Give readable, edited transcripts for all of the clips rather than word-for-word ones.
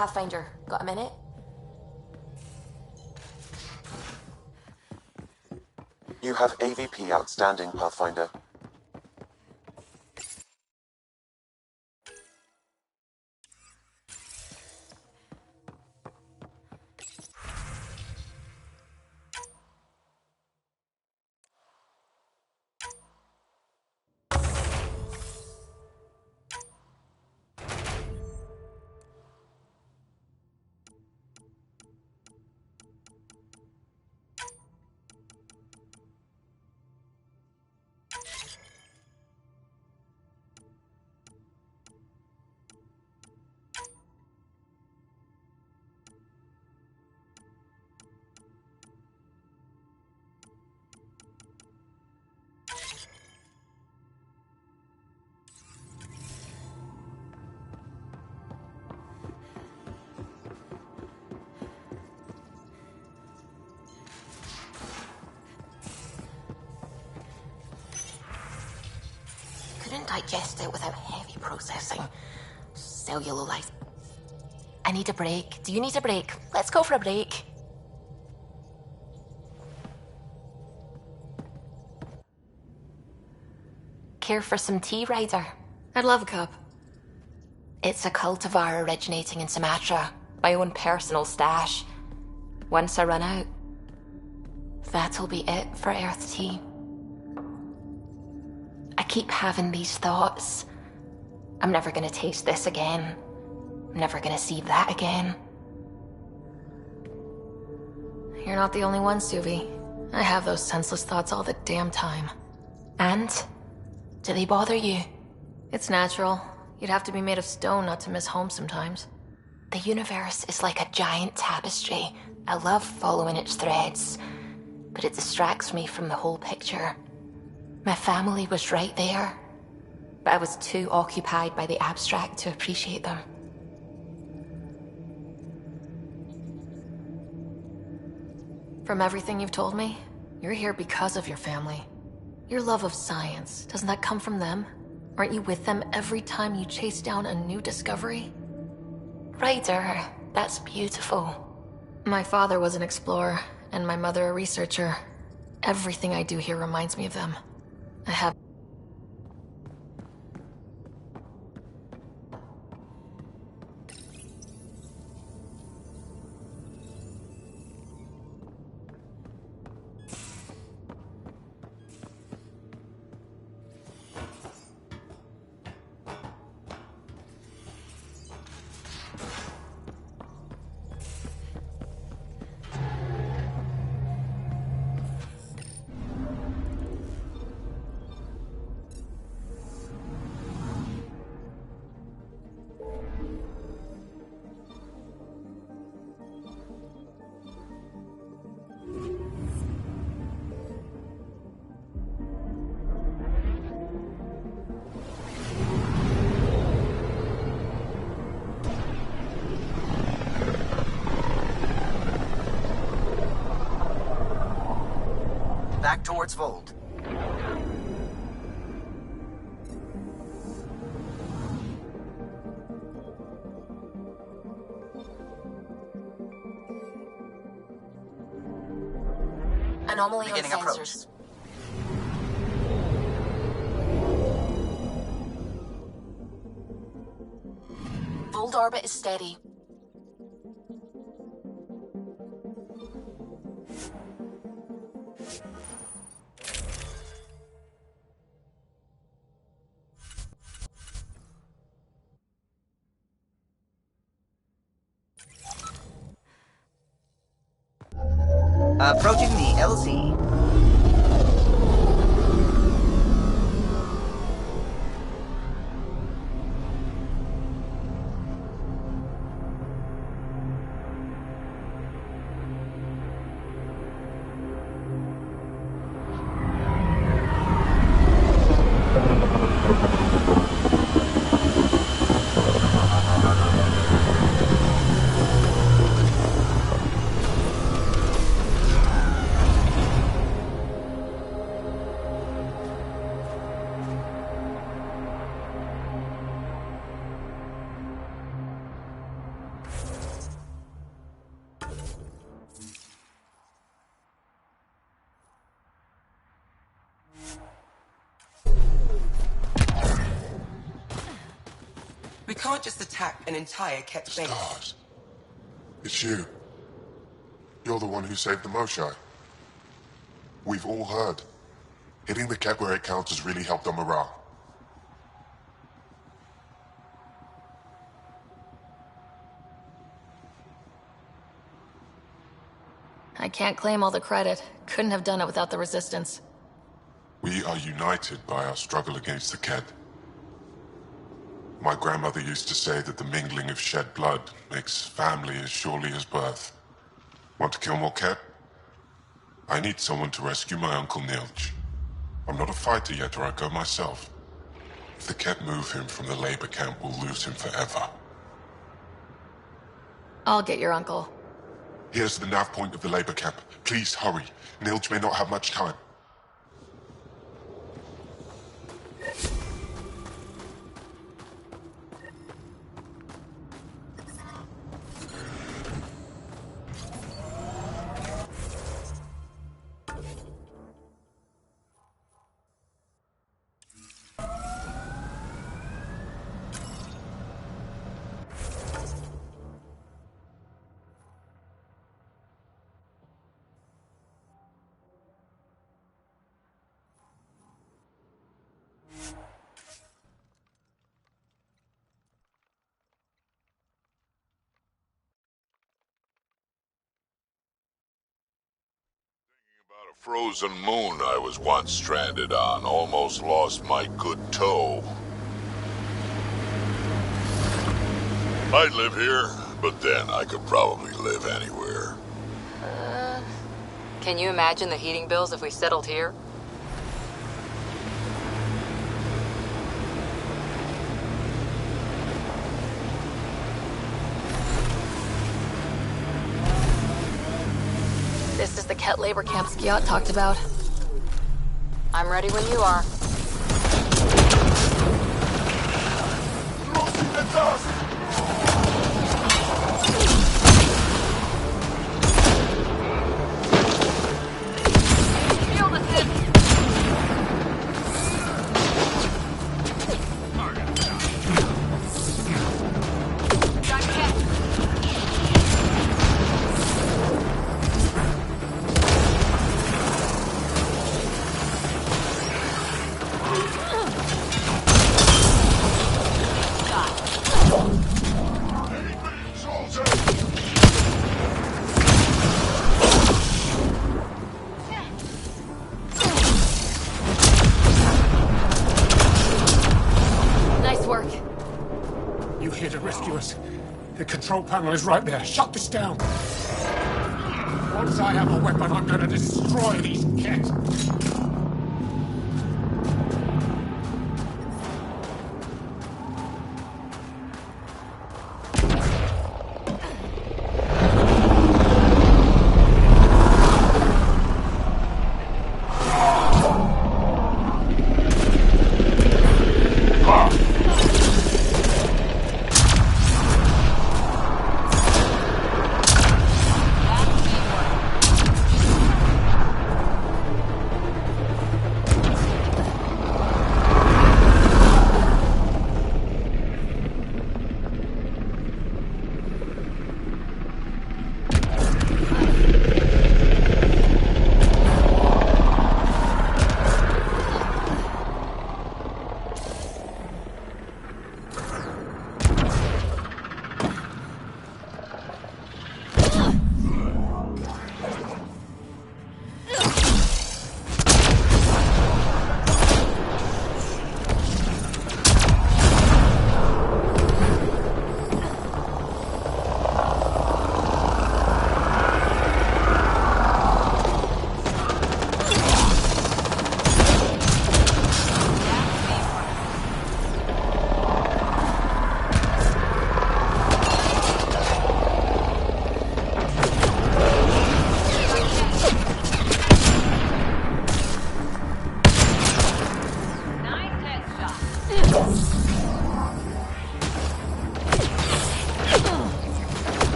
Pathfinder. Got a minute? You have AVP outstanding, Pathfinder. Couldn't digest it without heavy processing. Cellulose. I need a break. Do you need a break? Let's go for a break. Care for some tea, Ryder? I'd love a cup. It's a cultivar originating in Sumatra. My own personal stash. Once I run out, that'll be it for Earth tea. I keep having these thoughts. I'm never gonna taste this again. I'm never gonna see that again. You're not the only one, Suvi. I have those senseless thoughts all the damn time. And? Do they bother you? It's natural. You'd have to be made of stone not to miss home sometimes. The universe is like a giant tapestry. I love following its threads, but it distracts me from the whole picture. My family was right there, but I was too occupied by the abstract to appreciate them. From everything you've told me, you're here because of your family. Your love of science, doesn't that come from them? Aren't you with them every time you chase down a new discovery? Ryder, that's beautiful. My father was an explorer, and my mother a researcher. Everything I do here reminds me of them. I have... Back towards Vold. Anomaly on Beginning sensors. approach. Vold orbit is steady. Approaching the LZ. We can't just attack an entire Ket base. Stars. It's you. You're the one who saved the Moshai. We've all heard. Hitting the Ket where it counts has really helped our morale. I can't claim all the credit. Couldn't have done it without the Resistance. We are united by our struggle against the Ket. My grandmother used to say that the mingling of shed blood makes family as surely as birth. Want to kill more Ket? I need someone to rescue my Uncle Nilch. I'm not a fighter yet, or I'd go myself. If the Ket move him from the labor camp, we'll lose him forever. I'll get your uncle. Here's the nav point of the labor camp. Please hurry. Nilch may not have much time. A frozen moon I was once stranded on, almost lost my good toe. I'd live here, but then I could probably live anywhere. Can you imagine the heating bills if we settled here? This is the Ket labor camp Skiot talked about. I'm ready when you are. Feel the hit! Got Ket! Nice work. You here to rescue us? The control panel is right there. Shut this down. Once I have a weapon, I'm gonna destroy these Ket.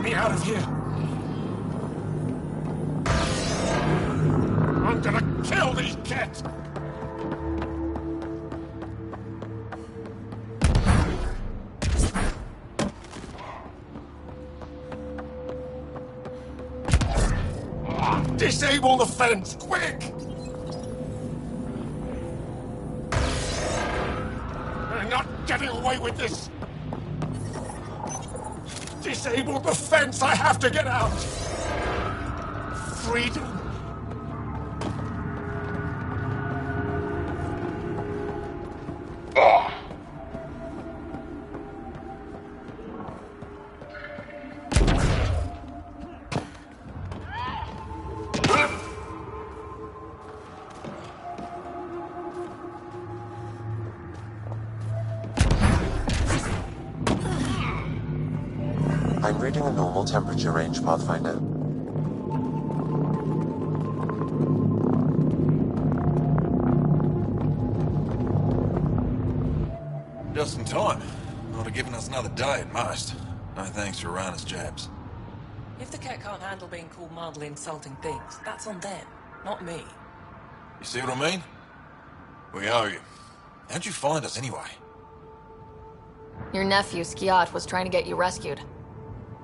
me out of here. I'm gonna kill these kids! Disable the fence, quick! They're not getting away with this! Disable the fence, I have to get out! Freedom! I'm reading a normal temperature range, Pathfinder. Just in time. Would have given us another day at most. No thanks for Rana's jabs. If the Ket can't handle being called mildly insulting things, that's on them, not me. You see what I mean? We owe you. How'd you find us anyway? Your nephew, Skiat, was trying to get you rescued.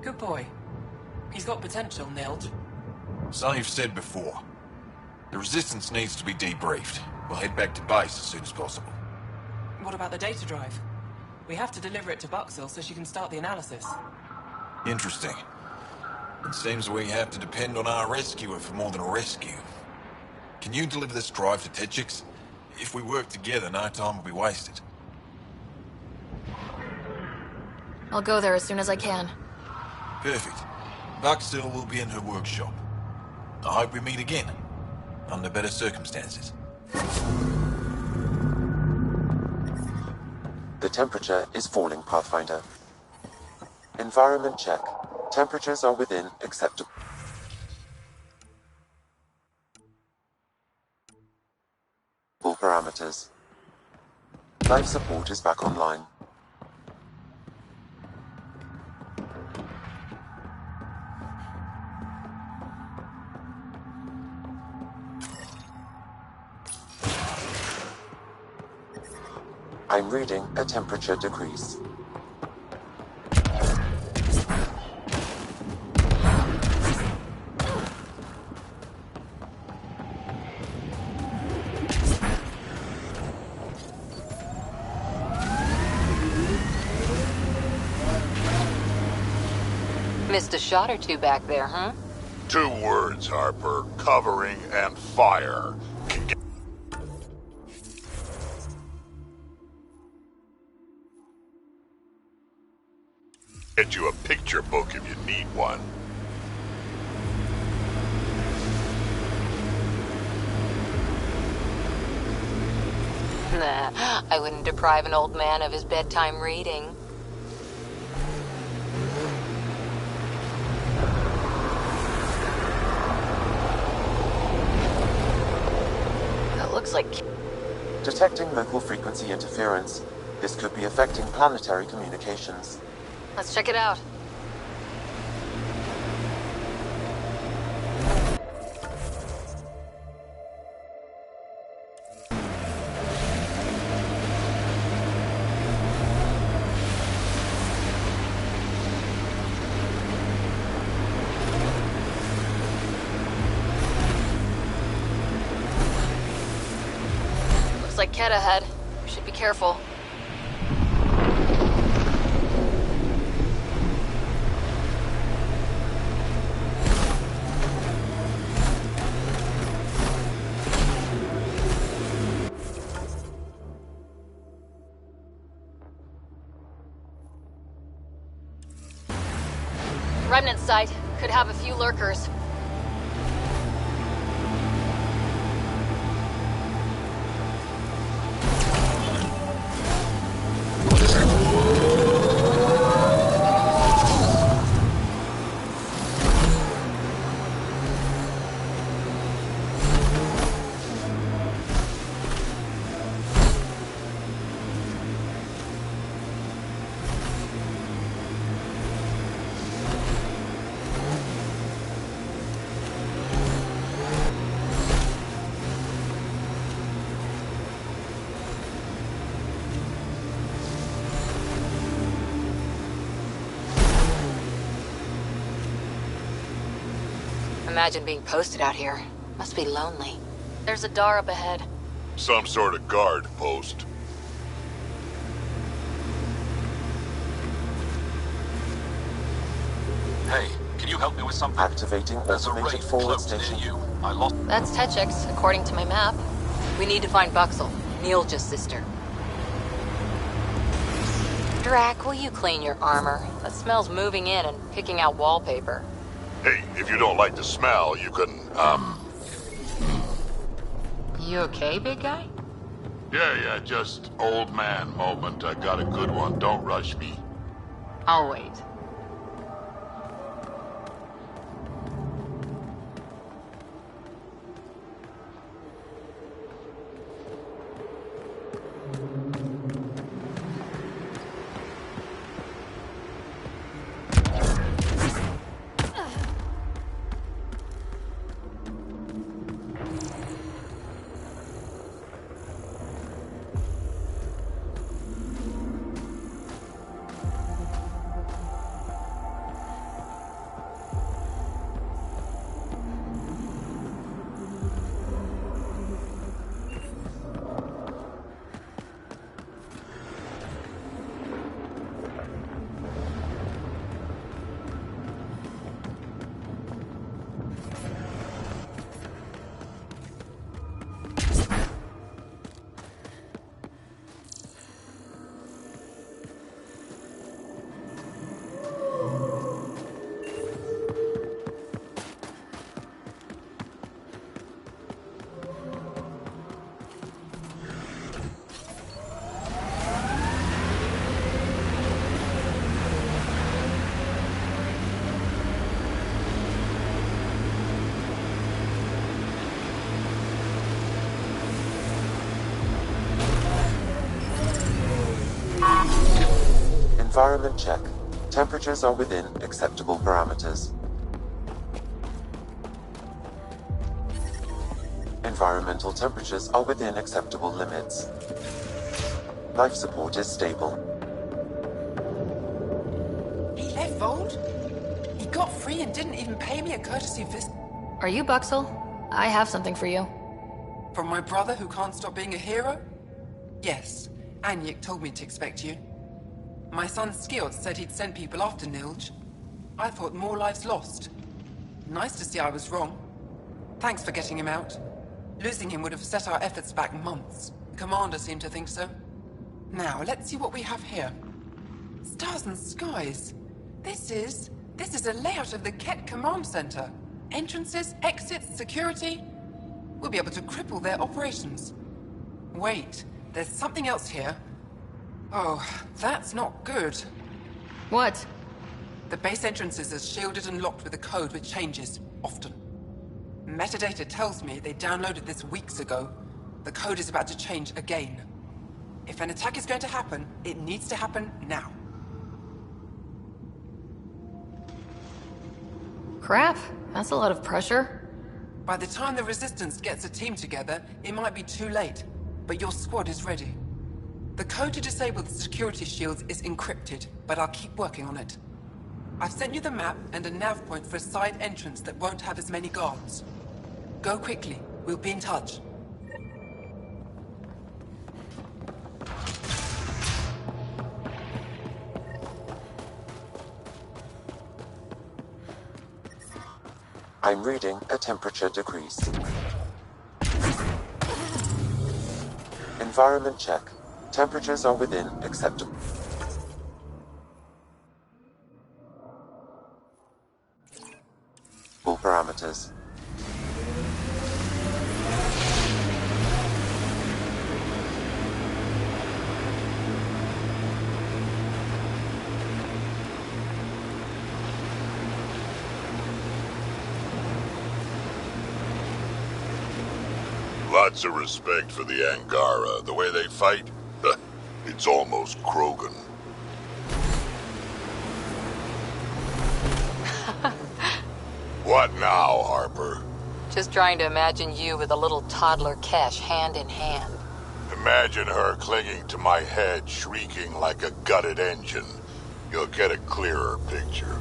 Good boy. He's got potential, Nilge. So you've said before. The Resistance needs to be debriefed. We'll head back to base as soon as possible. What about the data drive? We have to deliver it to Buxel so she can start the analysis. Interesting. It seems we have to depend on our rescuer for more than a rescue. Can you deliver this drive to Tetchix? If we work together, no time will be wasted. I'll go there as soon as I can. Perfect. Buxel will be in her workshop. I hope we meet again. Under better circumstances. The temperature is falling, Pathfinder. Environment check. Temperatures are within acceptable parameters. Life support is back online. I'm reading a temperature decrease. Missed a shot or two back there, huh? 2 words, Harper. Covering and fire. Can get you a picture book if you need one. Nah, I wouldn't deprive an old man of his bedtime reading. That looks like... Detecting local frequency interference. This could be affecting planetary communications. Let's check it out. Looks like Ket ahead. We should be careful. Remnant site. Could have a few lurkers. Imagine being posted out here. Must be lonely. There's a door up ahead. Some sort of guard post. Hey, can you help me with something? Activating There's a automated raid forward close near station. you. I lost... That's Tetchix, according to my map. We need to find Buxel, Neil's sister. Drac, will you clean your armor? That smells moving in and picking out wallpaper. Hey, if you don't like the smell, you can, You okay, big guy? Yeah, just old man moment. I got a good one. Don't rush me. I'll wait. Environment check. Temperatures are within acceptable parameters. Environmental temperatures are within acceptable limits. Life support is stable. He left Vold? He got free and didn't even pay me a courtesy visit. Are you Buxel? I have something for you. From my brother who can't stop being a hero? Yes, Anyik told me to expect you. My son Skills said he'd send people after Nilj. I thought more lives lost. Nice to see I was wrong. Thanks for getting him out. Losing him would have set our efforts back months. The commander seemed to think so. Now, let's see what we have here. Stars and skies. This is a layout of the Ket Command Center. Entrances, exits, security. We'll be able to cripple their operations. Wait, there's something else here. Oh, that's not good. What? The base entrances are shielded and locked with a code which changes, often. Metadata tells me they downloaded this weeks ago. The code is about to change again. If an attack is going to happen, it needs to happen now. Crap, that's a lot of pressure. By the time the Resistance gets a team together, it might be too late. But your squad is ready. The code to disable the security shields is encrypted, but I'll keep working on it. I've sent you the map and a nav point for a side entrance that won't have as many guards. Go quickly. We'll be in touch. I'm reading a temperature decrease. Environment check. Temperatures are within acceptable parameters. Lots of respect for the Angara. The way they fight, it's almost Krogan. What now, Harper? Just trying to imagine you with a little toddler Kesh hand in hand. Imagine her clinging to my head, shrieking like a gutted engine. You'll get a clearer picture.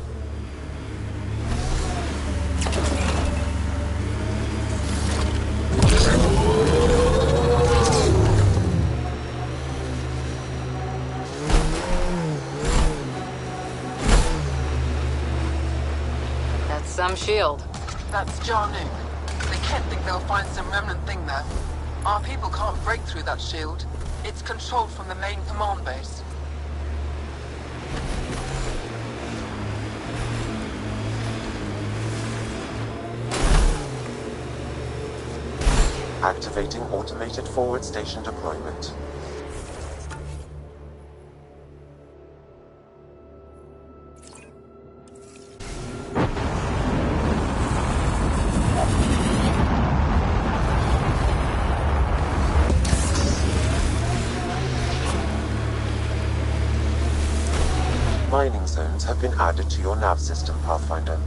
come SHIELD. That's Jarnu. They can't think they'll find some remnant thing there. Our people can't break through that shield. It's controlled from the main command base. Activating automated forward station deployment. Mining zones have been added to your nav system, Pathfinder.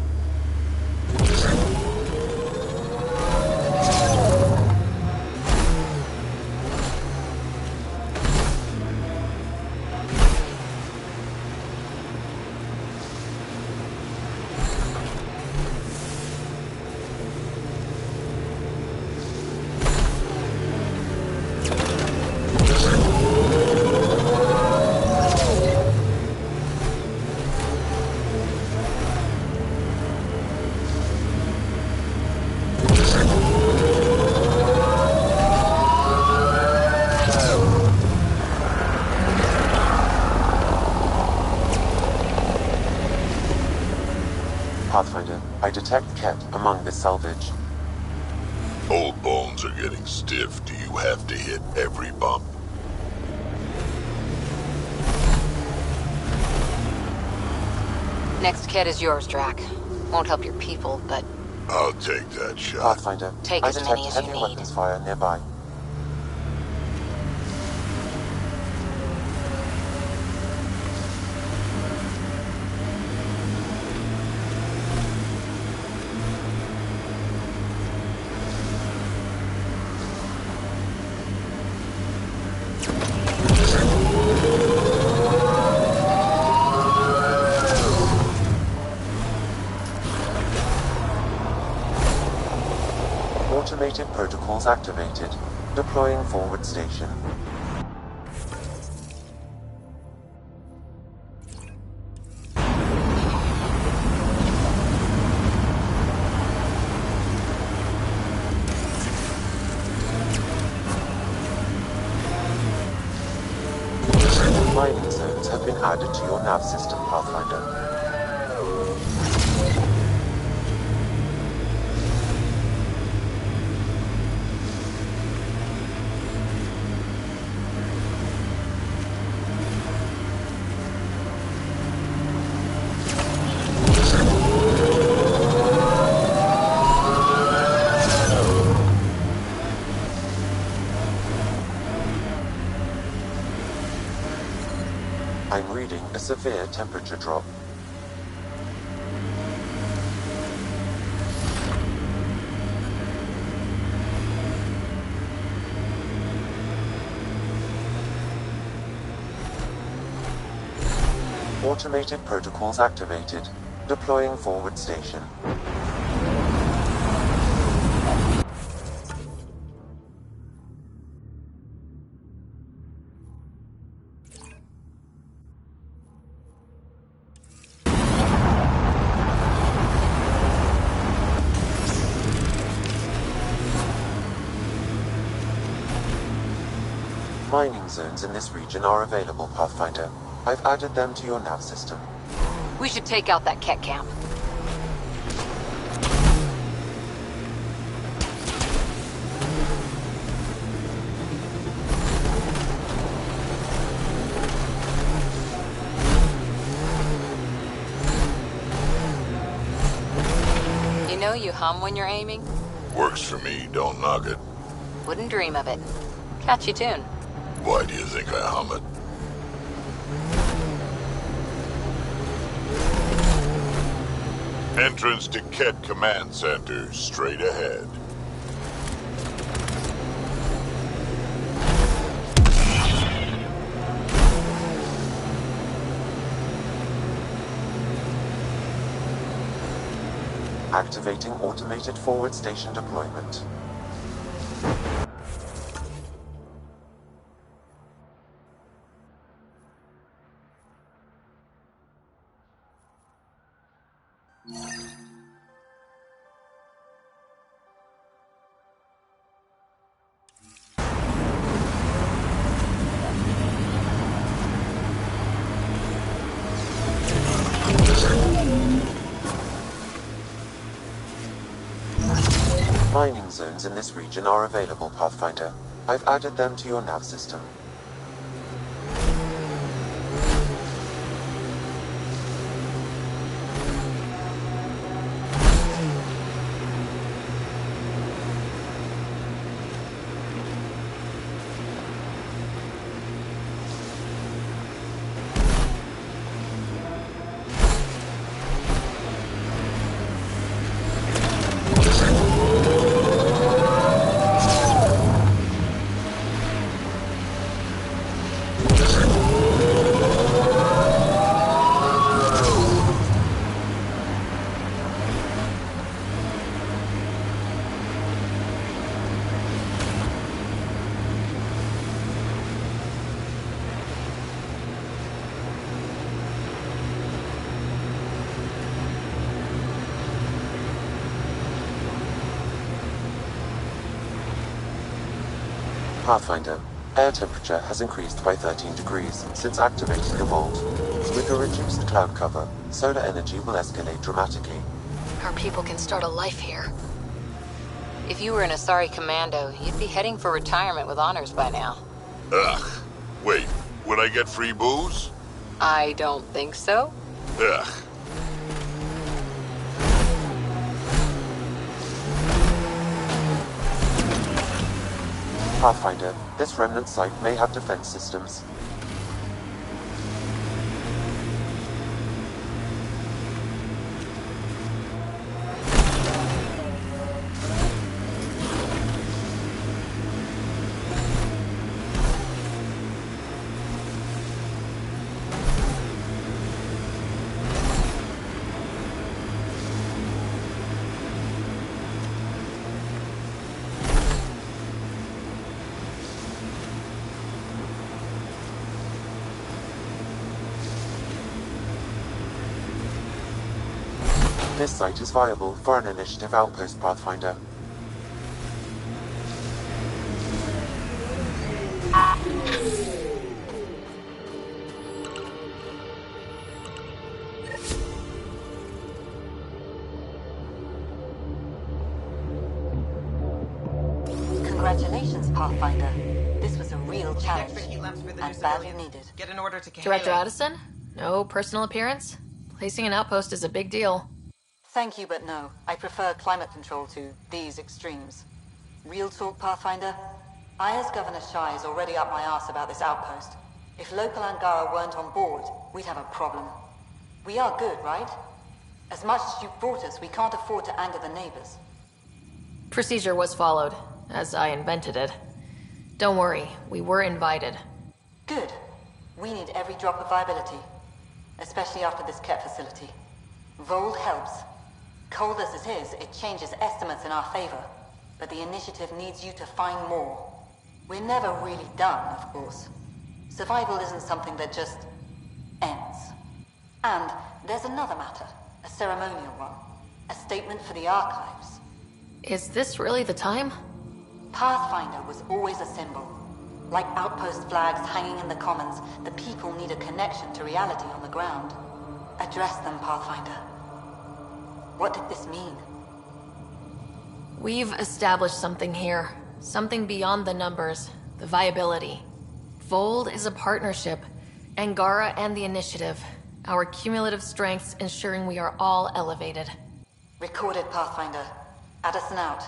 Pathfinder, I detect Ket among this salvage. Old bones are getting stiff. Do you have to hit every bump? Next kit is yours, Drac. Won't help your people, but I'll take that shot. Pathfinder, Take I as detect many as you heavy need. weapons fire nearby. Automated protocols activated. Deploying forward station. Mining zones have been added to your nav system, Pathfinder. I'm reading a severe temperature drop. Automated protocols activated. Deploying forward station. Mining zones in this region are available, Pathfinder. I've added them to your nav system. we should take out that Ket camp. You know you hum when you're aiming? Works for me, don't knock it. Wouldn't dream of it. Catchy tune. Why do you think I hum it? Entrance to Ket Command Center, straight ahead. Activating automated forward station deployment. Mining zones in this region are available, Pathfinder. I've added them to your nav system. Pathfinder, air temperature has increased by 13 degrees since activating the vault. With a reduced cloud cover, solar energy will escalate dramatically. Our people can start a life here. If you were an Asari commando, you'd be heading for retirement with honors by now. Ugh. Wait, would I get free booze? I don't think so. Ugh. Pathfinder, this remnant site may have defense systems. This site is viable for an initiative outpost, Pathfinder. Congratulations, Pathfinder. This was a real challenge, and badly needed. Get an order to Director Addison? No personal appearance? Placing an outpost is a big deal. Thank you, but no. I prefer climate control to these extremes. Real talk, Pathfinder? I, as Governor Shai, is already up my ass about this outpost. If local Angara weren't on board, we'd have a problem. We are good, right? As much as you've brought us, we can't afford to anger the neighbors. Procedure was followed, as I invented it. Don't worry, we were invited. Good. We need every drop of viability. Especially after this Ket facility. Vold helps. Cold as it is, it changes estimates in our favor. But the initiative needs you to find more. We're never really done, of course. Survival isn't something that just ends. And there's another matter, a ceremonial one. A statement for the archives. Is this really the time? Pathfinder was always a symbol. Like outpost flags hanging in the commons, the people need a connection to reality on the ground. Address them, Pathfinder. What did this mean? We've established something here. Something beyond the numbers. The viability. Vold is a partnership. Angara and the Initiative. Our cumulative strengths ensuring we are all elevated. Recorded, Pathfinder. Addison out.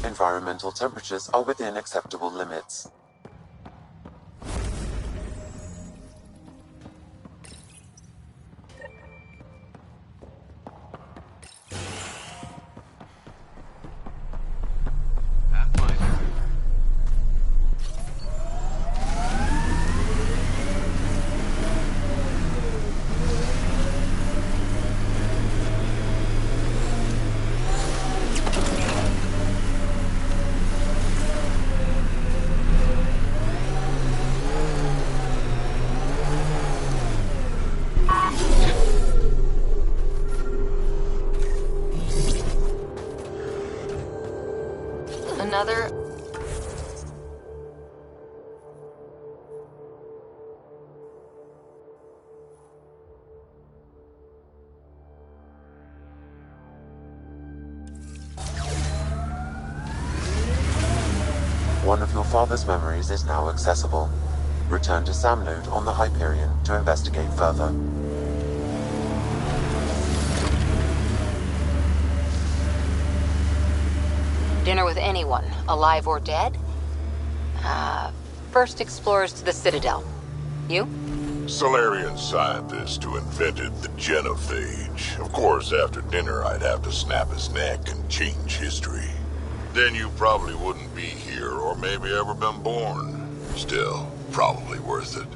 Environmental temperatures are within acceptable limits. Another... father's memories is now accessible. Return to Sam Node on the Hyperion to investigate further. Dinner with anyone, alive or dead? First explorers to the Citadel. You? Solarian scientist who invented the genophage. Of course, after dinner, I'd have to snap his neck and change history. Then you probably wouldn't be here, or maybe ever been born. Still, probably worth it.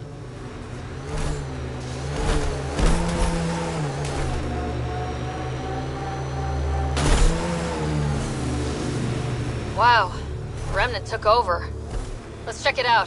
Wow, Remnant took over. Let's check it out.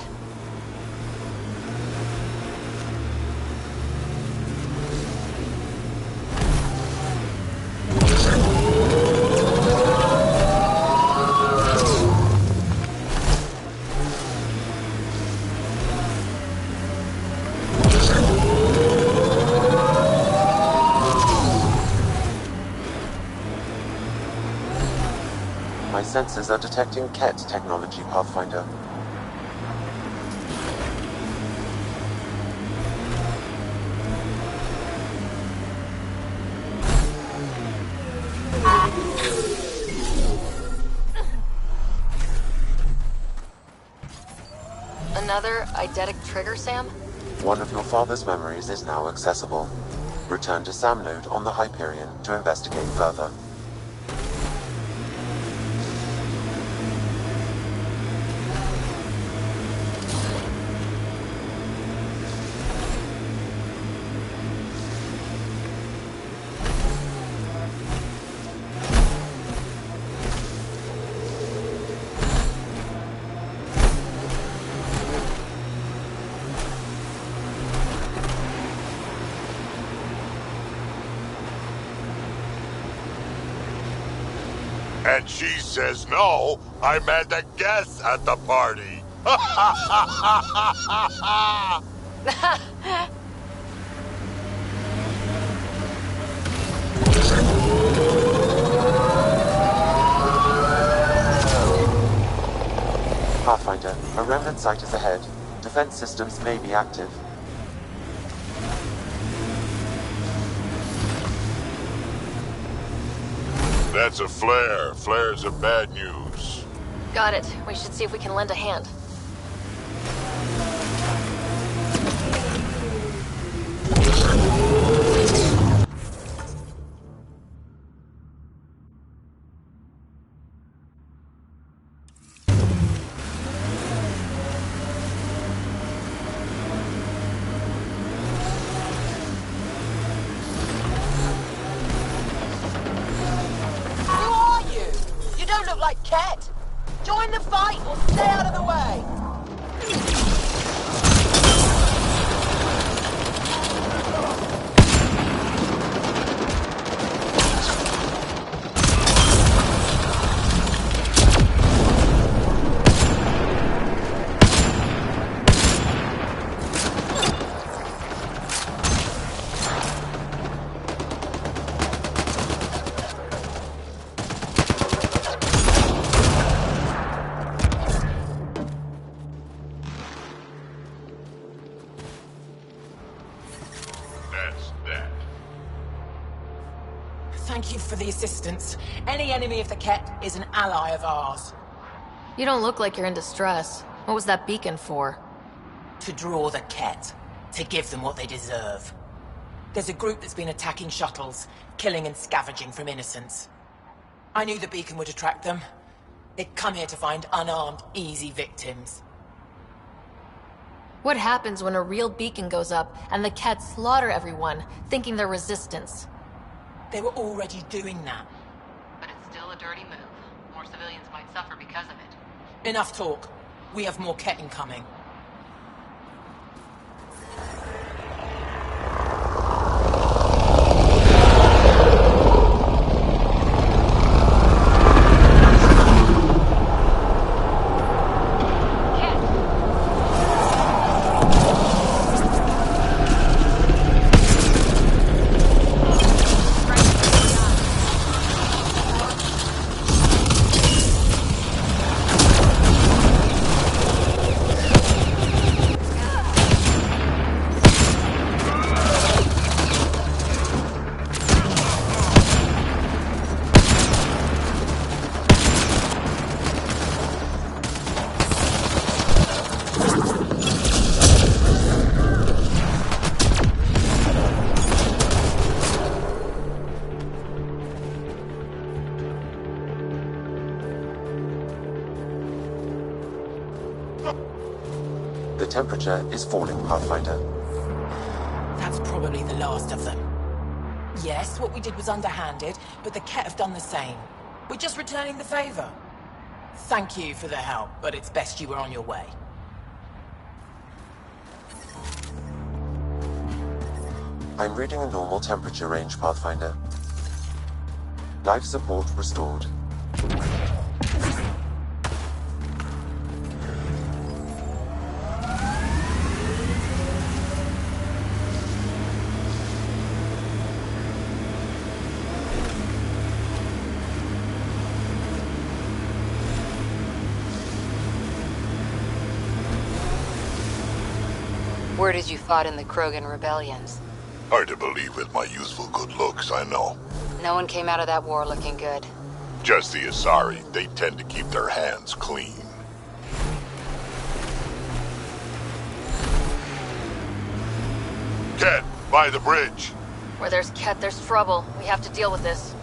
My sensors are detecting Ket technology, Pathfinder. Another eidetic trigger, Sam? One of your father's memories is now accessible. Return to Sam Node on the Hyperion to investigate further. And she says no, I'm at the guest at the party. Pathfinder, a remnant site is ahead. Defense systems may be active. That's a flare. Flares are bad news. Got it. We should see if we can lend a hand. Like Ket. Join the fight or stay out of the way. Thank you for the assistance. Any enemy of the Ket is an ally of ours. You don't look like you're in distress. What was that beacon for? To draw the Ket. To give them what they deserve. There's a group that's been attacking shuttles, killing and scavenging from innocents. I knew the beacon would attract them. They'd come here to find unarmed, easy victims. What happens when a real beacon goes up and the Ket slaughter everyone, thinking they're resistance? They were already doing that. But it's still a dirty move. More civilians might suffer because of it. Enough talk. We have more Ket incoming. The temperature is falling, Pathfinder. That's probably the last of them. Yes, what we did was underhanded, but the Ket have done the same. We're just returning the favor. Thank you for the help, but it's best you were on your way. I'm reading a normal temperature range, Pathfinder. Life support restored. Where did you fight in the Krogan rebellions? Hard to believe with my youthful good looks, I know. No one came out of that war looking good. Just the Asari, they tend to keep their hands clean. Ket, by the bridge. Where there's Ket, there's trouble. We have to deal with this.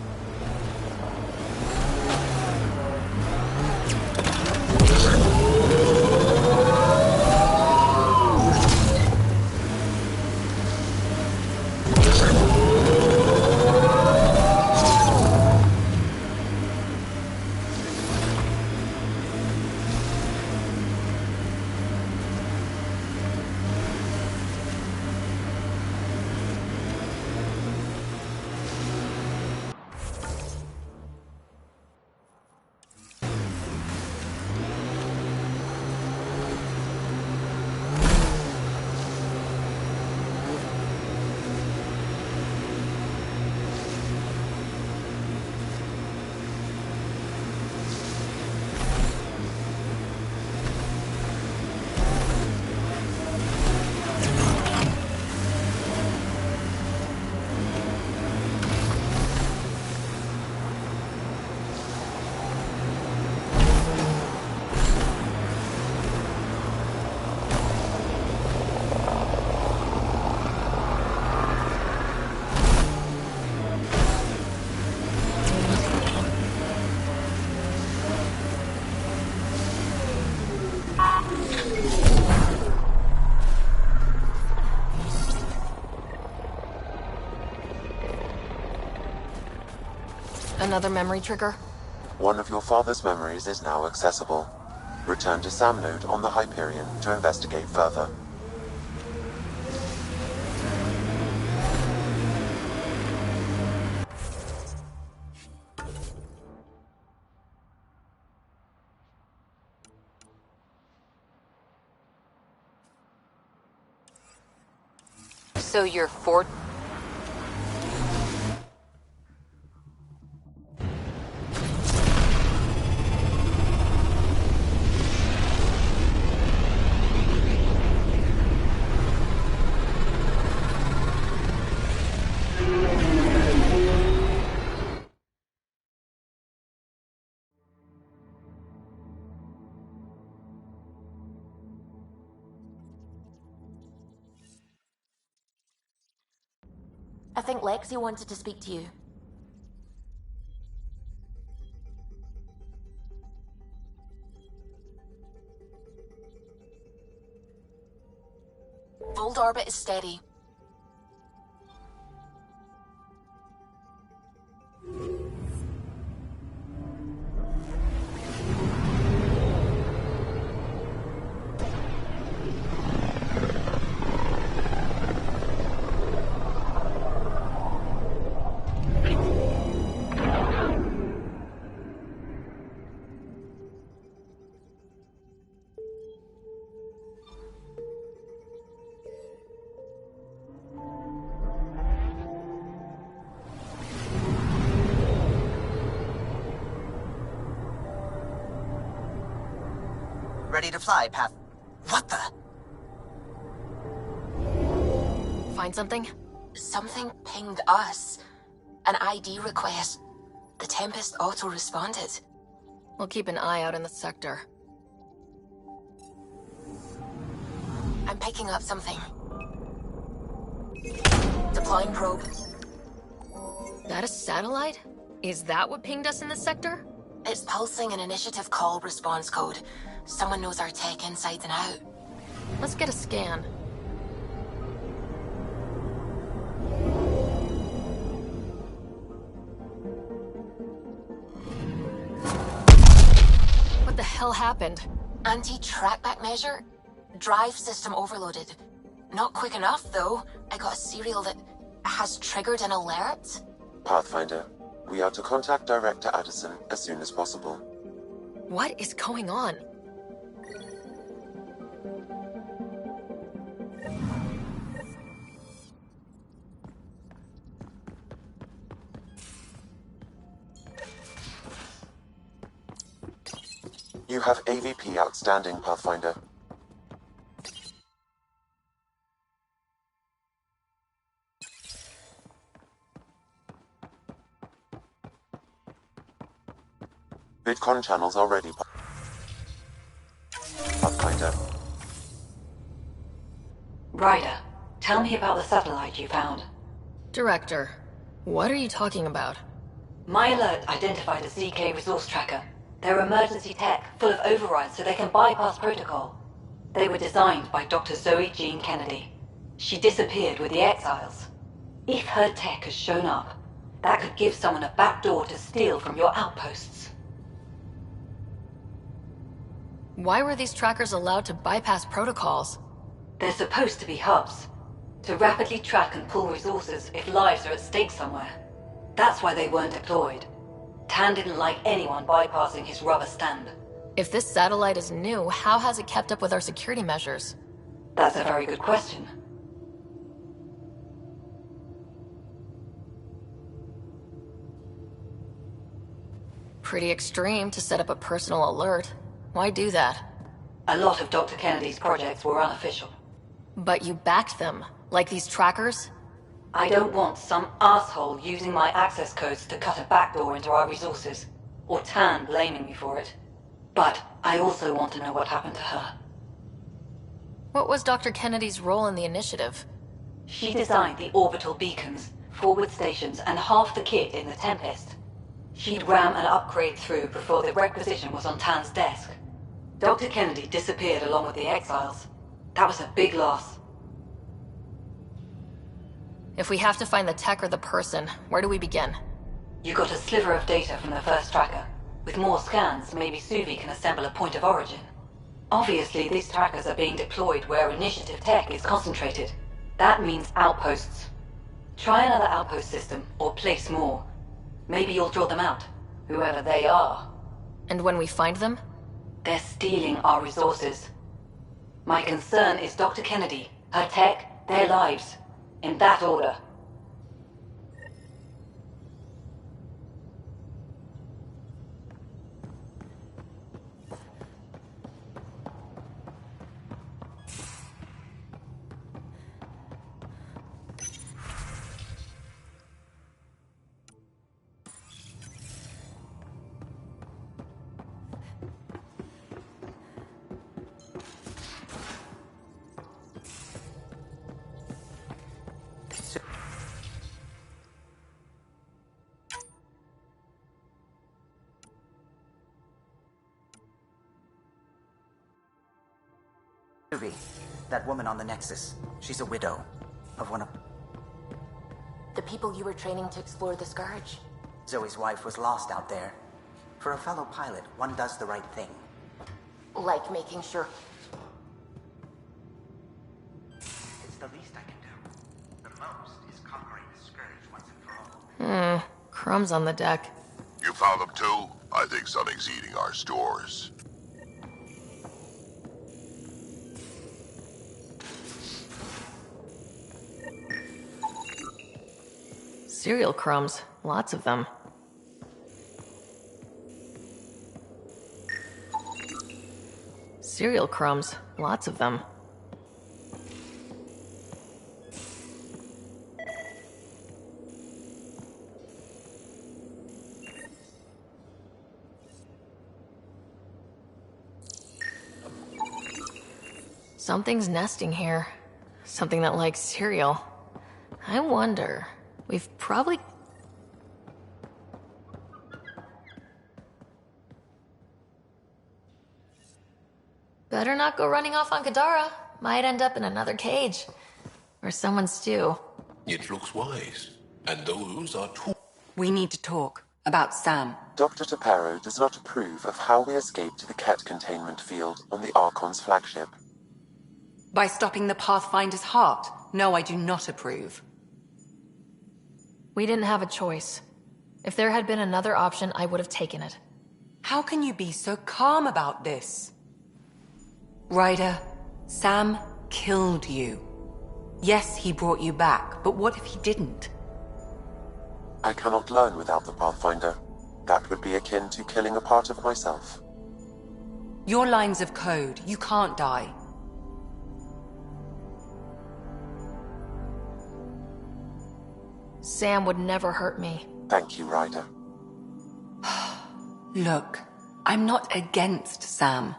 Another memory trigger? One of your father's memories is now accessible. Return to Sam Node on the Hyperion to investigate further. So you're fort... I think Lexi wanted to speak to you. Fold orbit is steady. Ready to fly, Path. What the? Find something? Something pinged us. An ID request. The Tempest auto-responded. We'll keep an eye out in the sector. I'm picking up something. Deploying probe. That a satellite? Is that what pinged us in the sector? It's pulsing an initiative call response code. Someone knows our tech inside and out. Let's get a scan. What the hell happened? Anti-trackback measure? Drive system overloaded. Not quick enough, though. I got a serial that has triggered an alert. Pathfinder, we are to contact Director Addison as soon as possible. What is going on? You have AVP outstanding, Pathfinder. VidCon channels are ready, Pathfinder. Ryder, tell me about the satellite you found. Director, what are you talking about? My alert identified a ZK resource tracker. They're emergency tech, full of overrides so they can bypass protocol. They were designed by Dr. Zoe Jean Kennedy. She disappeared with the Exiles. If her tech has shown up, that could give someone a backdoor to steal from your outposts. Why were these trackers allowed to bypass protocols? They're supposed to be hubs, to rapidly track and pull resources if lives are at stake somewhere. That's why they weren't deployed. Tan didn't like anyone bypassing his rubber stamp. If this satellite is new, how has it kept up with our security measures? That's a very good question. Pretty extreme to set up a personal alert. Why do that? A lot of Dr. Kennedy's projects were unofficial. But you backed them, like these trackers? I don't want some asshole using my access codes to cut a backdoor into our resources, or Tan blaming me for it. But I also want to know what happened to her. What was Dr. Kennedy's role in the initiative? She designed the orbital beacons, forward stations, and half the kit in the Tempest. She'd ram an upgrade through before the requisition was on Tan's desk. Dr. Kennedy disappeared along with the Exiles. That was a big loss. If we have to find the tech or the person, where do we begin? You got a sliver of data from the first tracker. With more scans, maybe Suvi can assemble a point of origin. Obviously, these trackers are being deployed where initiative tech is concentrated. That means outposts. Try another outpost system, or place more. Maybe you'll draw them out, whoever they are. And when we find them? They're stealing our resources. My concern is Dr. Kennedy, her tech, their lives. In that order. Suvi, that woman on the Nexus. She's a widow of one of... The people you were training to explore the Scourge? Zoe's wife was lost out there. For a fellow pilot, one does the right thing. Like making sure... It's the least I can do. The most is conquering the Scourge once and for all. Crumbs on the deck. You found them too? I think something's eating our stores. Cereal crumbs. Lots of them. Cereal crumbs. Lots of them. Something's nesting here. Something that likes cereal. I wonder... We've probably... Better not go running off on Kadara. might end up in another cage. Or someone's stew. It looks wise. And those are two. We need to talk about Sam. Dr. Taparo does not approve of how we escaped the Ket containment field on the Archon's flagship. By stopping the Pathfinder's heart? No, I do not approve. We didn't have a choice. If there had been another option, I would have taken it. How can you be so calm about this? Ryder, Sam killed you. Yes, he brought you back, but what if he didn't? I cannot learn without the Pathfinder. That would be akin to killing a part of myself. Your lines of code, you can't die. Sam would never hurt me. Thank you, Ryder. Look, I'm not against Sam.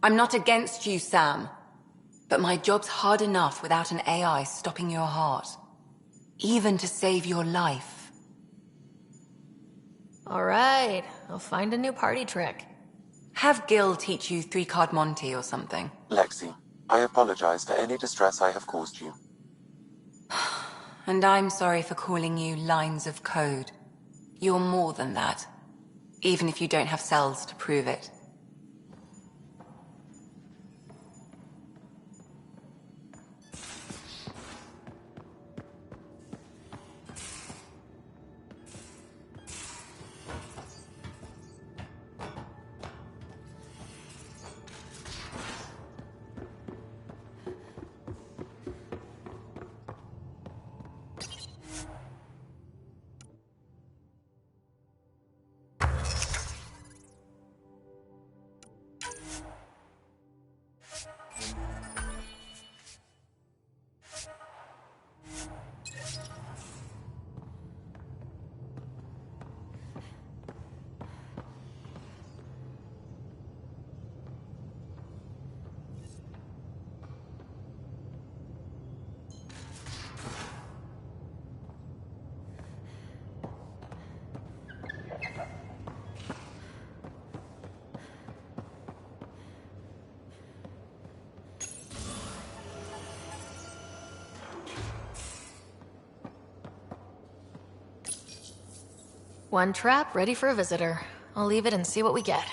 I'm not against you, Sam. But my job's hard enough without an AI stopping your heart. Even to save your life. Alright, I'll find a new party trick. Have Gil teach you 3-card Monty or something. Lexi, I apologize for any distress I have caused you. And I'm sorry for calling you lines of code. You're more than that. Even if you don't have cells to prove it. One trap ready for a visitor. I'll leave it and see what we get.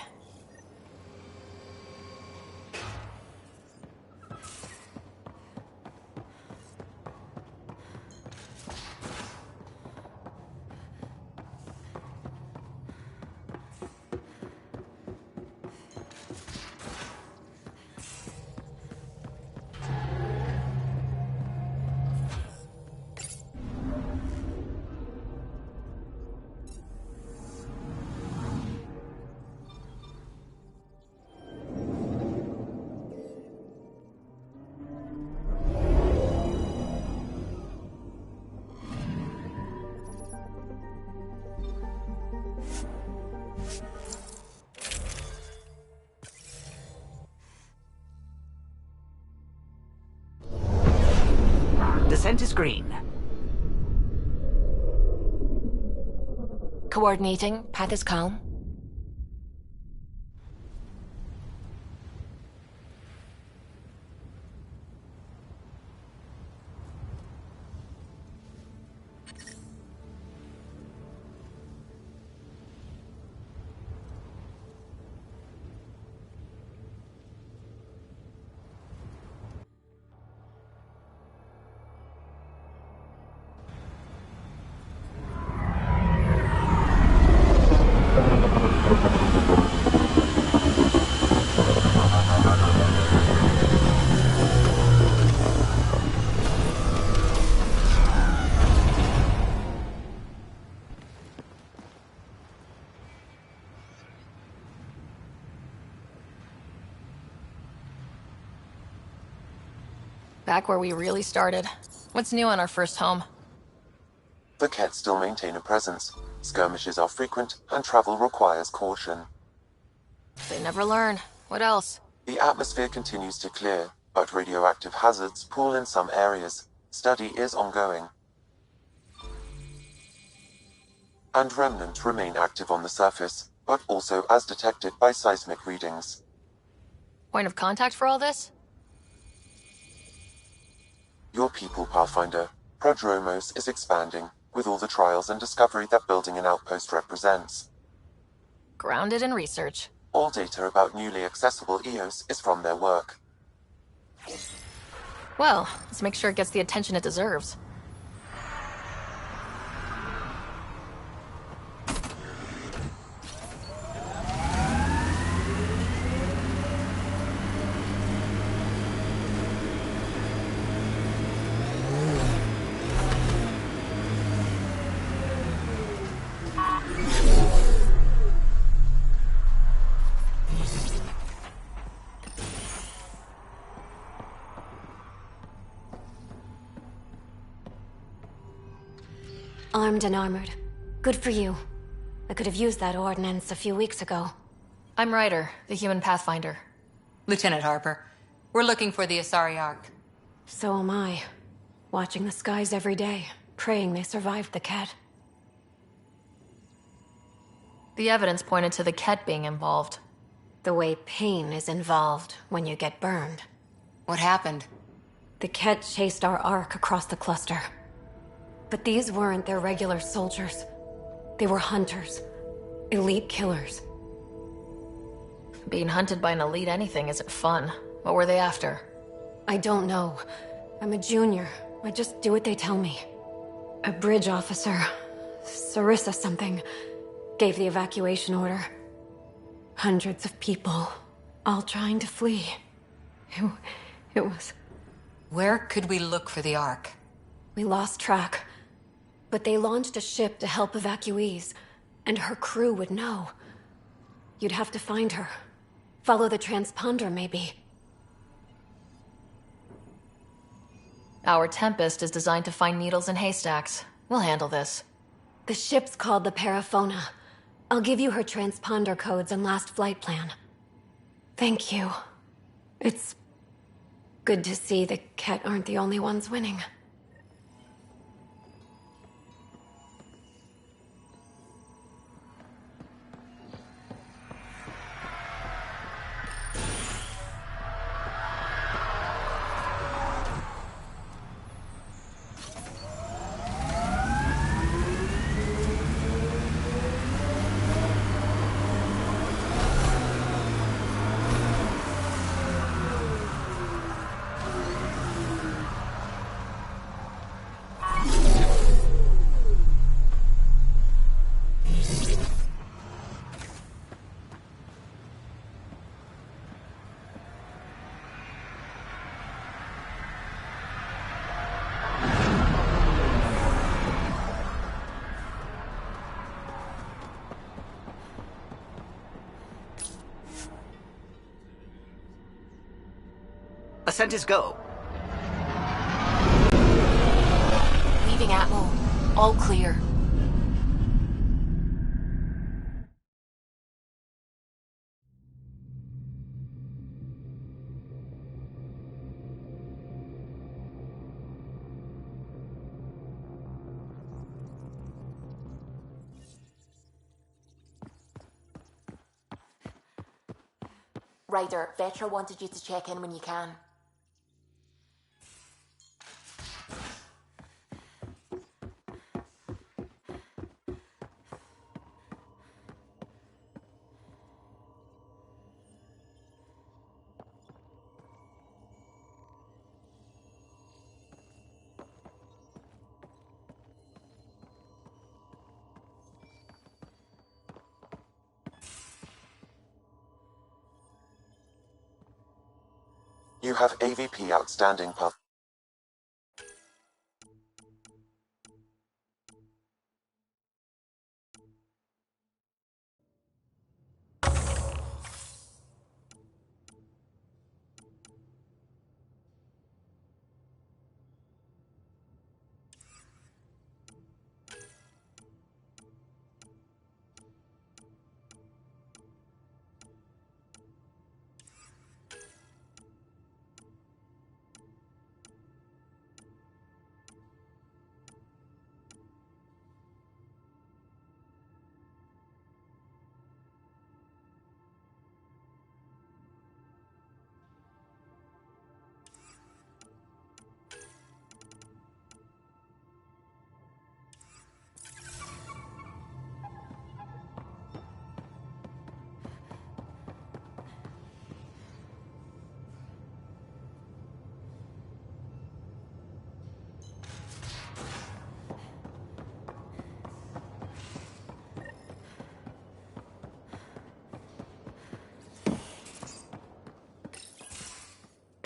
Descent is green. Coordinating. Path is calm. Back where we really started. What's new on our first home? The Ket still maintain a presence. Skirmishes are frequent, and travel requires caution. They never learn. What else? The atmosphere continues to clear, but radioactive hazards pool in some areas. Study is ongoing. And remnants remain active on the surface, but also as detected by seismic readings. Point of contact for all this? Your people, Pathfinder. Prodromos is expanding, with all the trials and discovery that building an outpost represents. Grounded in research. All data about newly accessible EOS is from their work. Well, let's make sure it gets the attention it deserves. Armed and armored. Good for you. I could have used that ordnance a few weeks ago. I'm Ryder, the human pathfinder. Lieutenant Harper, we're looking for the Asari Ark. So am I. Watching the skies every day, praying they survived the Ket. The evidence pointed to the Ket being involved. The way pain is involved when you get burned. What happened? The Ket chased our Ark across the cluster. But these weren't their regular soldiers. They were hunters. Elite killers. Being hunted by an elite anything isn't fun. What were they after? I don't know. I'm a junior. I just do what they tell me. A bridge officer, Sarissa something, gave the evacuation order. Hundreds of people, all trying to flee. It was... Where could we look for the Ark? We lost track. But they launched a ship to help evacuees, and her crew would know. You'd have to find her. Follow the transponder, maybe. Our Tempest is designed to find needles in haystacks. We'll handle this. The ship's called the Paraphona. I'll give you her transponder codes and last flight plan. Thank you. It's good to see the Ket aren't the only ones winning. Ascent is go. Leaving Atmo. All clear. Ryder, Vetra wanted you to check in when you can. You have AVP outstanding, Path.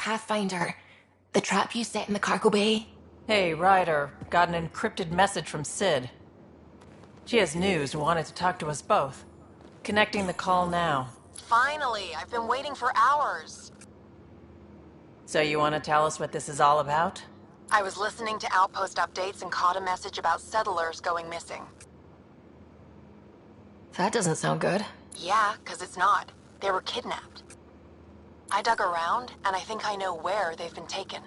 Pathfinder. The trap you set in the cargo bay. Hey, Ryder. Got an encrypted message from Sid. She has news and wanted to talk to us both. Connecting the call now. Finally! I've been waiting for hours. So you want to tell us what this is all about? I was listening to Outpost updates and caught a message about settlers going missing. That doesn't sound good. Yeah, 'cause it's not. They were kidnapped. I dug around, and I think I know where they've been taken.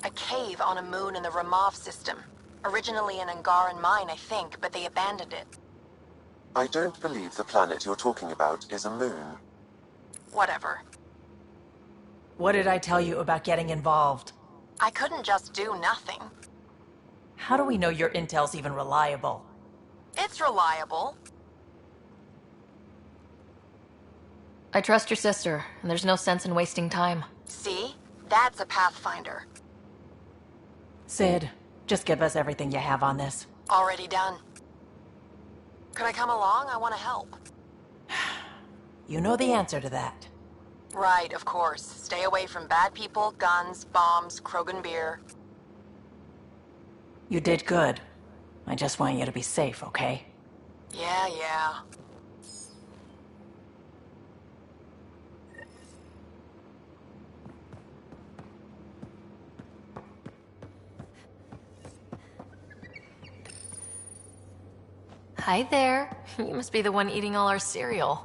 A cave on a moon in the Ramov system. Originally an Angaran mine, I think, but they abandoned it. I don't believe the planet you're talking about is a moon. Whatever. What did I tell you about getting involved? I couldn't just do nothing. How do we know your intel's even reliable? It's reliable. I trust your sister, and there's no sense in wasting time. See? That's a Pathfinder. Sid, just give us everything you have on this. Already done. Could I come along? I want to help. You know the answer to that. Right, of course. Stay away from bad people, guns, bombs, Krogan beer. You did good. I just want you to be safe, okay? Yeah. Hi there. You must be the one eating all our cereal.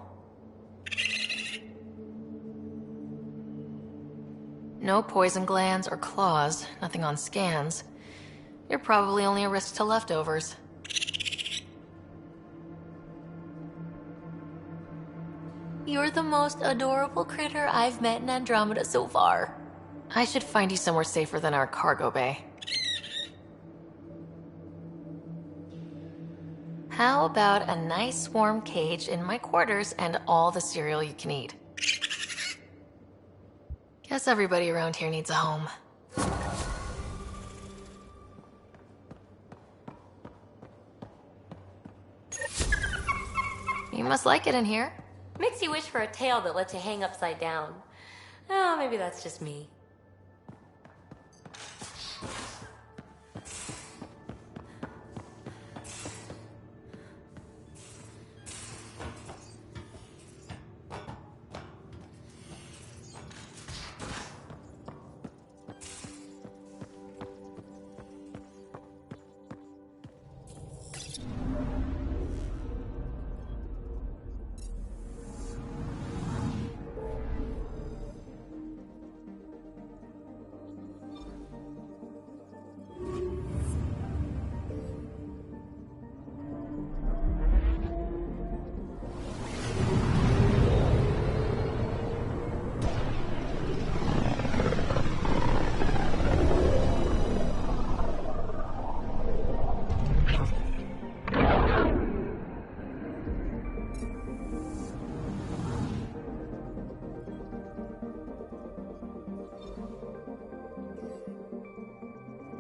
No poison glands or claws, nothing on scans. You're probably only a risk to leftovers. You're the most adorable critter I've met in Andromeda so far. I should find you somewhere safer than our cargo bay. How about a nice warm cage in my quarters and all the cereal you can eat? Guess everybody around here needs a home. You must like it in here. Makes you wish for a tail that lets you hang upside down. Oh, maybe that's just me.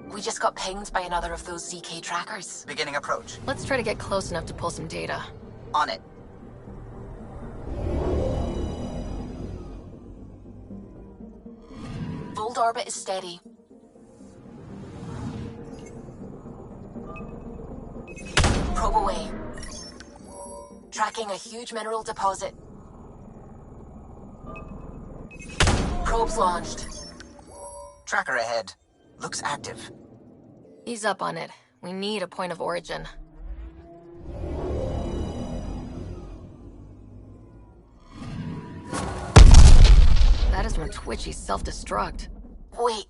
We just got pinged by another of those ZK trackers. Beginning approach. Let's try to get close enough to pull some data. On it. Fold orbit is steady. Probe away. Tracking a huge mineral deposit. Probes launched. Tracker ahead. Looks active. Ease up on it. We need a point of origin. That is from Twitchy's self-destruct. Wait,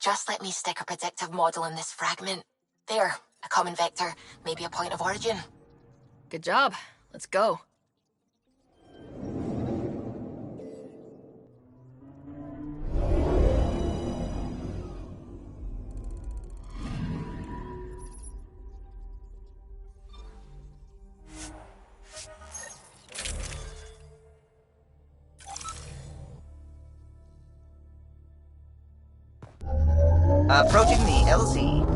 just let me stick a predictive model in this fragment. There, a common vector, maybe a point of origin. Good job. Let's go. Approaching the LZ.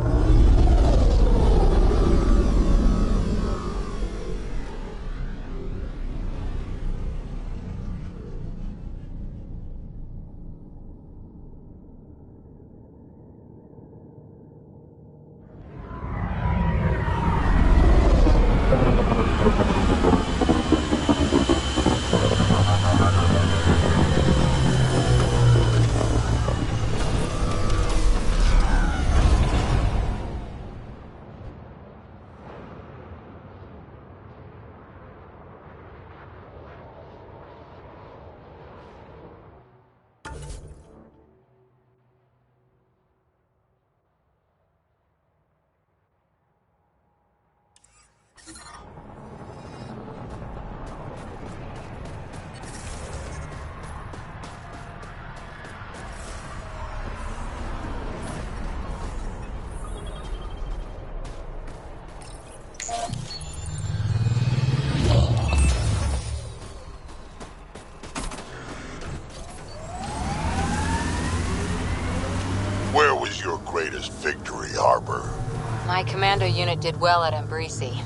My commando unit did well at Embrisi.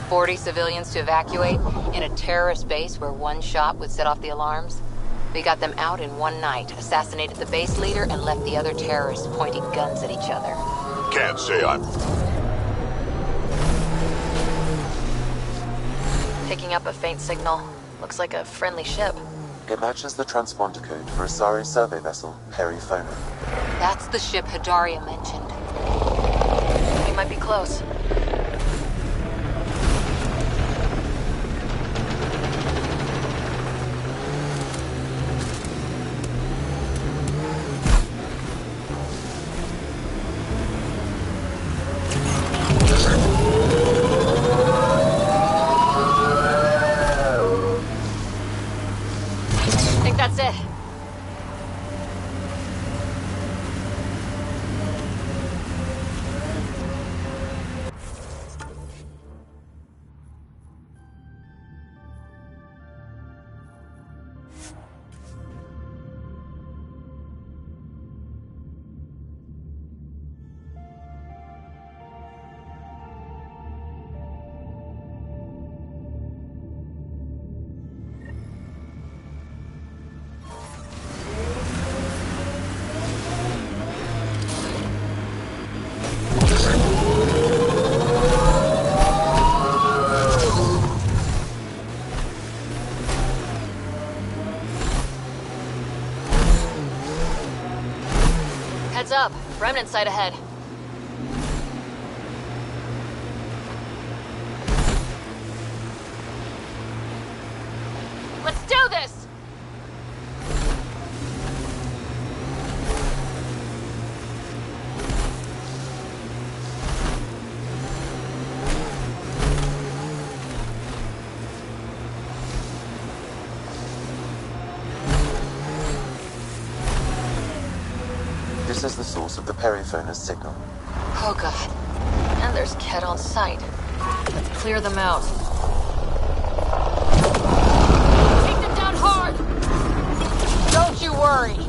40 civilians to evacuate in a terrorist base where one shot would set off the alarms. We got them out in one night, assassinated the base leader, and left the other terrorists pointing guns at each other. Can't say I'm... Picking up a faint signal. Looks like a friendly ship. It matches the transponder code for Asari survey vessel, Perifona. That's the ship Hidaria mentioned. We might be close. That's it. Heads up. Remnant site ahead. Let's do this! This is the source of the Perifona's signal. Oh god. And there's Ket on site. Let's clear them out. Take them down hard! Don't you worry!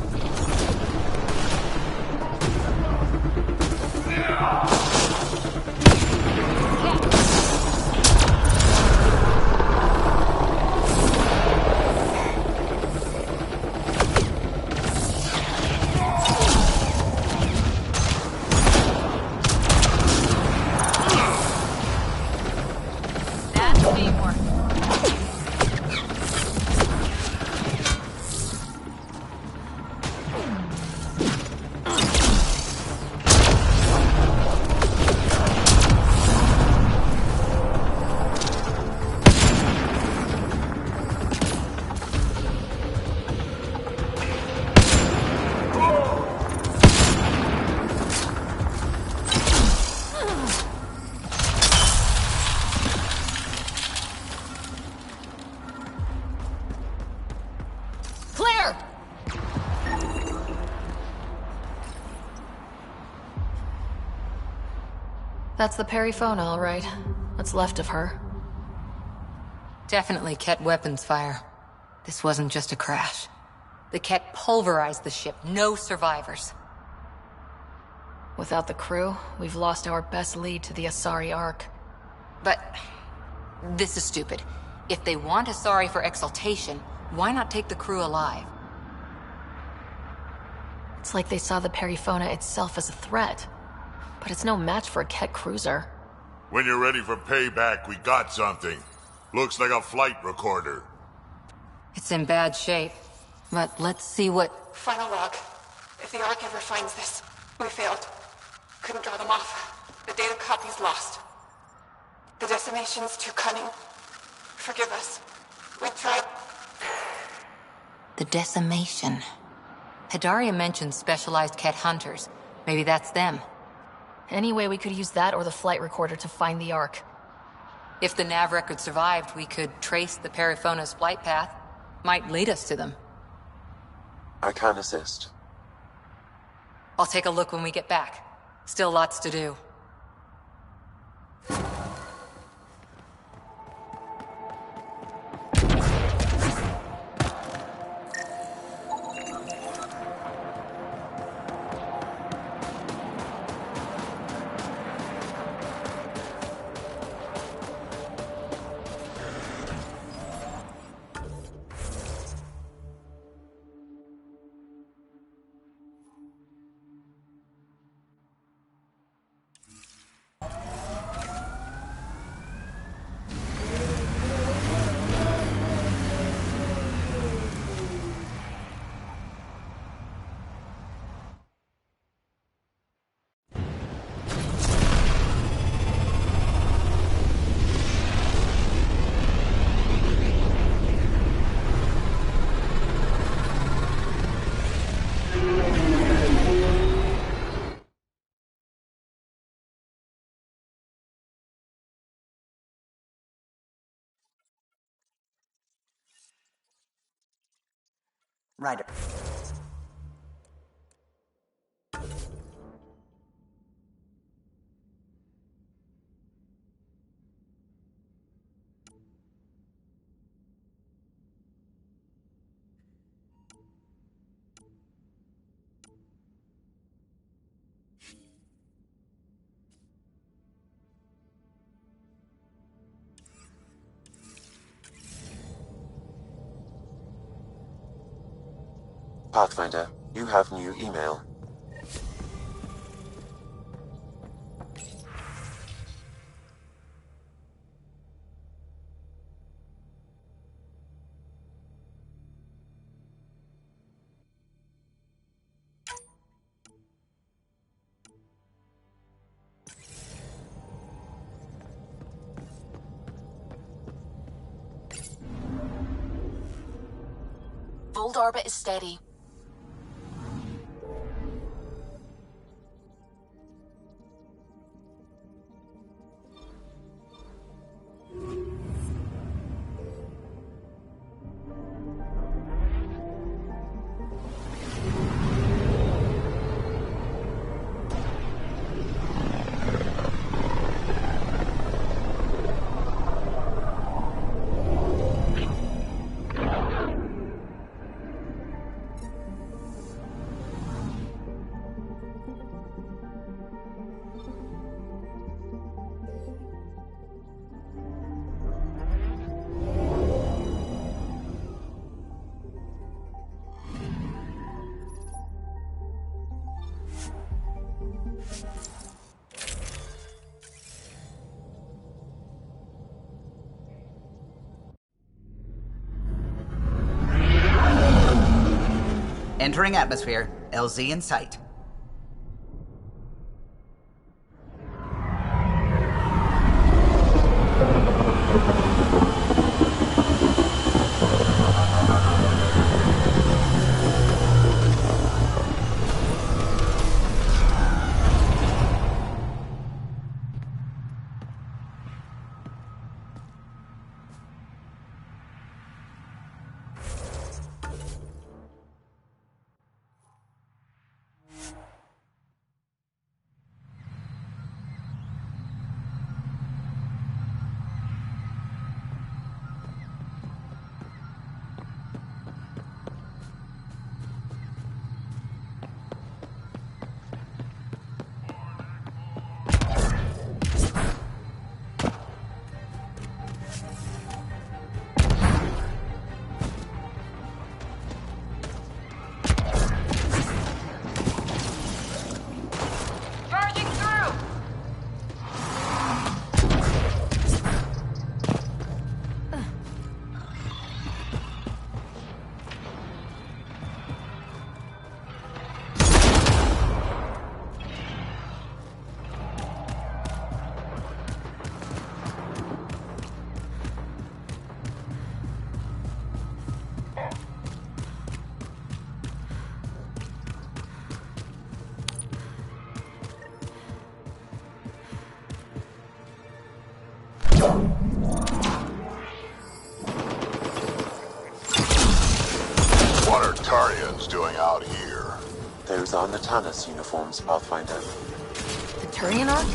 That's the Perifona, all right. What's left of her. Definitely Ket weapons fire. This wasn't just a crash. The Ket pulverized the ship. No survivors. Without the crew, we've lost our best lead to the Asari Ark. But this is stupid. If they want Asari for exaltation, why not take the crew alive? It's like they saw the Perifona itself as a threat. But it's no match for a Ket cruiser. When you're ready for payback, we got something. Looks like a flight recorder. It's in bad shape. But let's see what... Final log. If the Ark ever finds this, we failed. Couldn't draw them off. The data copy's lost. The decimation's too cunning. Forgive us. We tried... The decimation. Hidaria mentioned specialized Ket hunters. Maybe that's them. Anyway, we could use that or the flight recorder to find the Ark. If the nav record survived, we could trace the Perifona's flight path. Might lead us to them. I can assist. I'll take a look when we get back. Still lots to do. Ryder. Pathfinder, you have new email. Fold orbit is steady. Entering atmosphere. LZ in sight. What are Tarians doing out here? Those are Natanus uniforms, Pathfinder. The Turian Ark?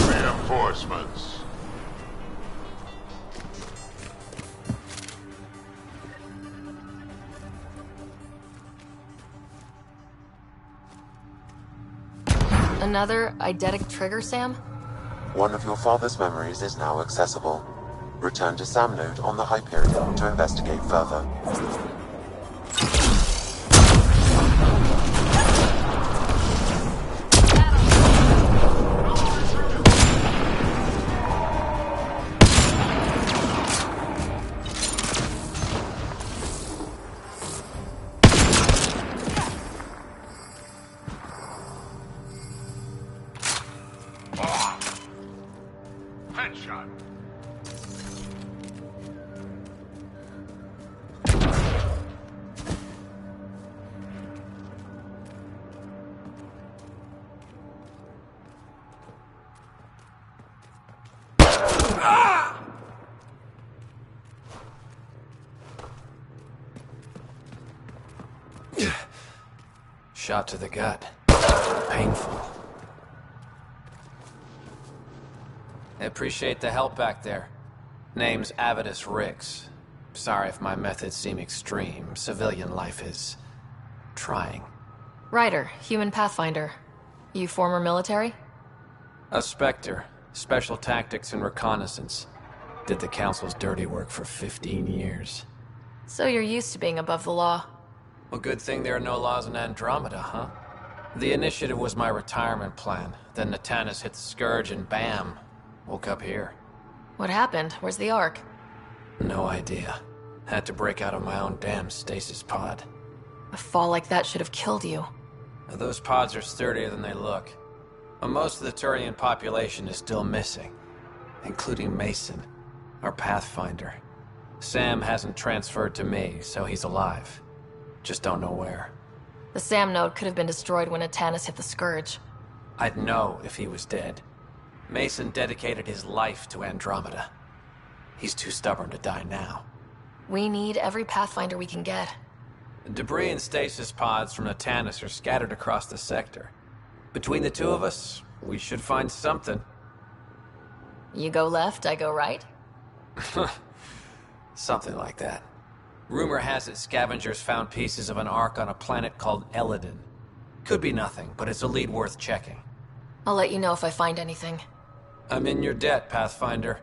Reinforcements. Another eidetic trigger, Sam? One of your father's memories is now accessible. Return to Sam Node on the Hyperion to investigate further. Headshot. Shot to the gut. Painful. I appreciate the help back there. Name's Avidus Rix. Sorry if my methods seem extreme. Civilian life is... trying. Ryder, human pathfinder. You former military? A Spectre. Special tactics and reconnaissance. Did the Council's dirty work for 15 years. So you're used to being above the law. Well, good thing there are no laws in Andromeda, huh? The initiative was my retirement plan. Then Natanis hit the Scourge and bam! Woke up here. What happened? Where's the Ark? No idea. Had to break out of my own damn stasis pod. A fall like that should have killed you. Those pods are sturdier than they look. But most of the Turian population is still missing. Including Mason, our Pathfinder. Sam hasn't transferred to me, so he's alive. Just don't know where. The SAM node could have been destroyed when Natanis hit the Scourge. I'd know if he was dead. Mason dedicated his life to Andromeda. He's too stubborn to die now. We need every Pathfinder we can get. Debris and stasis pods from Natanis are scattered across the sector. Between the two of us, we should find something. You go left, I go right? Something like that. Rumor has it scavengers found pieces of an Ark on a planet called Elidon. Could be nothing, but it's a lead worth checking. I'll let you know if I find anything. I'm in your debt, Pathfinder.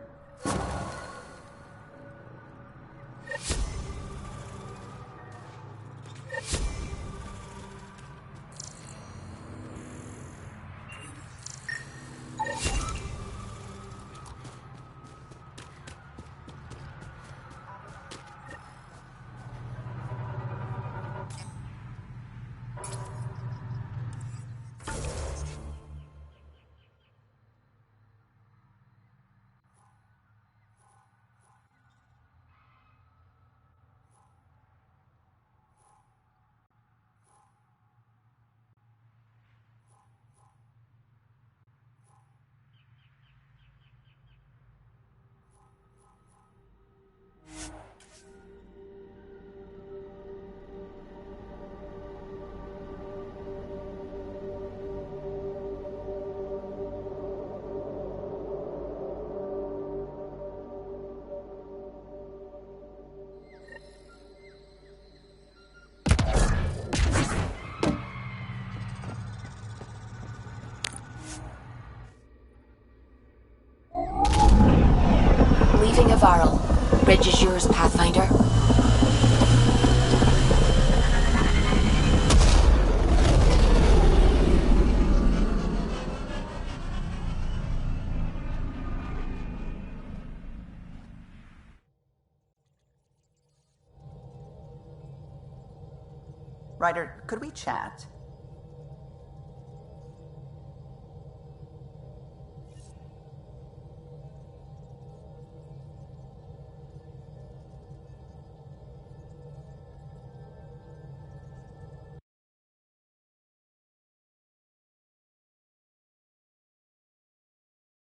Leaving Avaril. Bridge is yours, Pathfinder. Ryder, could we chat?